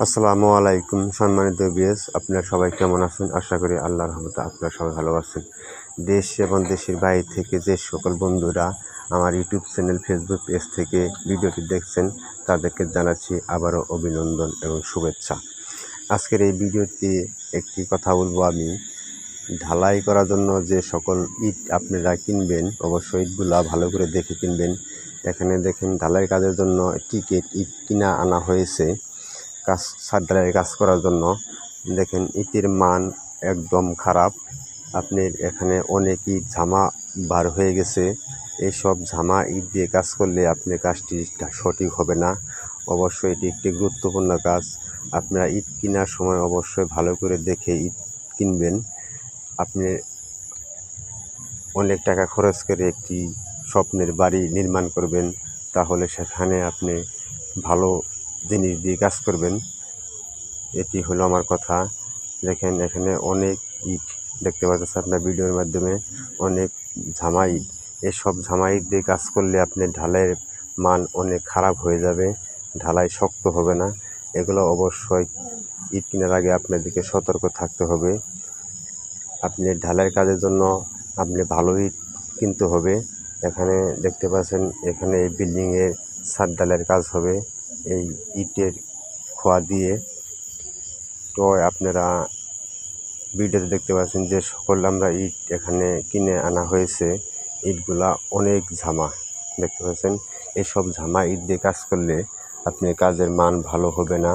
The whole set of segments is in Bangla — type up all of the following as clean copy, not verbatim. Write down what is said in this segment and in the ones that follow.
আসসালামু আলাইকুম সম্মানিত ভিউয়ার্স, আপনারা সবাই কেমন আছেন? আশা করি আল্লাহর রহমতে আপনারা সবাই ভালো আছেন। দেশ এবং দেশের বাইরে থেকে যে সকল বন্ধুরা আমার ইউটিউব চ্যানেল, ফেসবুক পেজ থেকে ভিডিওটি দেখছেন তাদেরকে জানাচ্ছি আবারও অভিনন্দন এবং শুভেচ্ছা। আজকের এই ভিডিওতে একটি কথা বলবো আমি। ঢালাই করার জন্য যে সকল ইট আপনারা কিনবেন, অবশ্যই ইটগুলা ভালো করে দেখে কিনবেন। এখানে দেখেন ঢালাই কাজের জন্য টিকেট ইট কিনা আনা হয়েছে ছাদ ঢালাইয়ের কাজ করার জন্য। দেখেন ইটের মান একদম খারাপ। আপনার এখানে অনেক ইট ঝামা বার হয়ে গেছে। এইসব ঝামা ইট দিয়ে কাজ করলে আপনার কাজটি সঠিক হবে না। অবশ্যই এটি একটি গুরুত্বপূর্ণ কাজ। আপনারা ইট কেনার সময় অবশ্যই ভালো করে দেখে ইট কিনবেন। আপনি অনেক টাকা খরচ করে একটি স্বপ্নের বাড়ি নির্মাণ করবেন, তাহলে সেখানে আপনি ভালো জিনিস দিয়ে কাজ করবেন। এটি হলো আমার কথা। দেখেন এখানে অনেক ইট দেখতে পাচ্ছেন আপনার ভিডিওর মাধ্যমে, অনেক ঝামা ইট। এসব ঝামা ইট দিয়ে কাজ করলে আপনার ঢালাইয়ের মান অনেক খারাপ হয়ে যাবে, ঢালাই শক্ত হবে না। এগুলো অবশ্যই ইট কেনার আগে আপনাদেরকে সতর্ক থাকতে হবে। আপনি ঢালাইয়ের কাজের জন্য আপনি ভালো ইট কিনতে হবে। এখানে দেখতে পাচ্ছেন, এখানে এই বিল্ডিংয়ের ছাদ ঢালাইয়ের কাজ হবে এই ইটের খোয়া দিয়ে। তো আপনারা ভিডিওতে দেখতে পাচ্ছেন যে সকল আমরা ইট এখানে কিনে আনা হয়েছে। ইটগুলা অনেক ঝামা দেখতে পাচ্ছেন। এইসব ঝামা ইট দিয়ে কাজ করলে আপনার কাজের মান ভালো হবে না।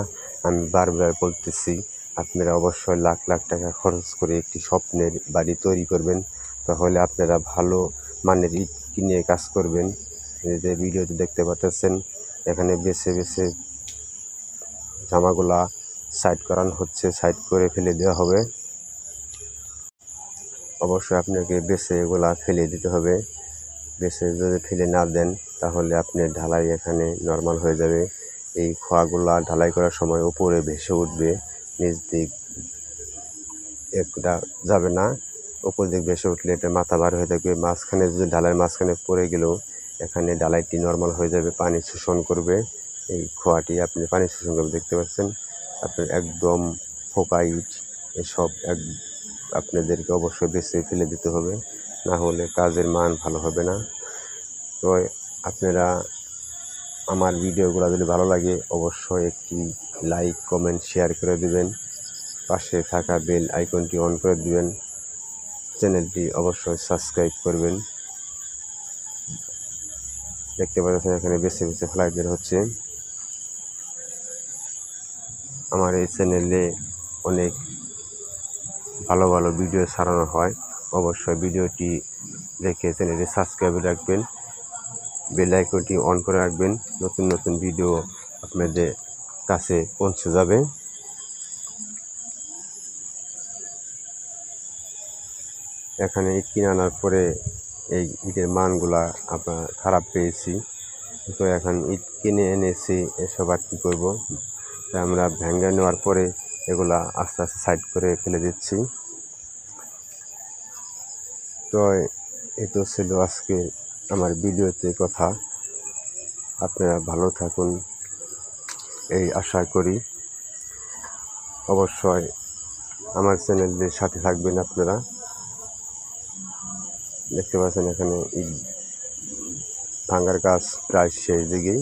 আমি বারবার বলতেছি, আপনারা অবশ্যই লাখ লাখ টাকা খরচ করে একটি স্বপ্নের বাড়ি তৈরি করবেন, তাহলে আপনারা ভালো মানের ইট কিনে কাজ করবেন। এই যে ভিডিওতে দেখতে পাচ্ছেন, এখানে বেছে বেছে জামাগুলা সাইড করানো হচ্ছে, সাইড করে ফেলে দেওয়া হবে। অবশ্যই আপনাকে বেছে এগুলা ফেলে দিতে হবে। বেছে যদি ফেলে না দেন তাহলে আপনার ঢালাই এখানে নর্মাল হয়ে যাবে। এই খোয়াগুলা ঢালাই করার সময় উপরে ভেসে উঠবে, নিচ দিক একটা যাবে না। উপর দিক ভেসে উঠলে এটা মাথা বার হয়ে থাকবে। মাঝখানে যদি ঢালাইয়ের মাঝখানে পড়ে গেলেও এখানে ঢালাইটি নর্মাল হয়ে যাবে, পানি শোষণ করবে। এই খোয়াটি আপনি পানি শোষণ করবে দেখতে পাচ্ছেন। আপনার একদম ফোকা ইট এসব আপনাদেরকে অবশ্যই বেছে ফেলে দিতে হবে, না হলে কাজের মান ভালো হবে না। তো আপনারা আমার ভিডিওগুলো যদি ভালো লাগে অবশ্যই একটি লাইক, কমেন্ট, শেয়ার করে দিবেন। পাশে থাকা বেল আইকনটি অন করে দিবেন। চ্যানেলটি অবশ্যই সাবস্ক্রাইব করবেন। দেখতে পাচ্ছেন এখানে বেছে বেছে ফ্লাই বের হচ্ছে। আমার এই চ্যানেলে অনেক ভালো ভালো ভিডিও ছাড়ানো হয়। অবশ্যই ভিডিওটি দেখে চ্যানেলটি সাবস্ক্রাইব রাখবেন, বেল আইকনটি অন করে রাখবেন। নতুন নতুন ভিডিও আপনাদের কাছে পৌঁছে যাবে। এখানে ইট কিনে আনার পরে এই ইটের মানগুলা আপনার খারাপ পেয়েছি, তো এখন ইট কিনে এনেছি, এসব আর কী করবো। তাই আমরা ভেঙে নেওয়ার পরে এগুলা আস্তে আস্তে সাইড করে ফেলে দিচ্ছি। তো এই তো ছিল আজকে আমার ভিডিওতে কথা। আপনারা ভালো থাকুন এই আশা করি। অবশ্যই আমার চ্যানেলের সাথে থাকবেন আপনারা। দেখতে পাচ্ছেন এখানে ইট ভাঙার কাজ প্রায় শেষ দিকেই।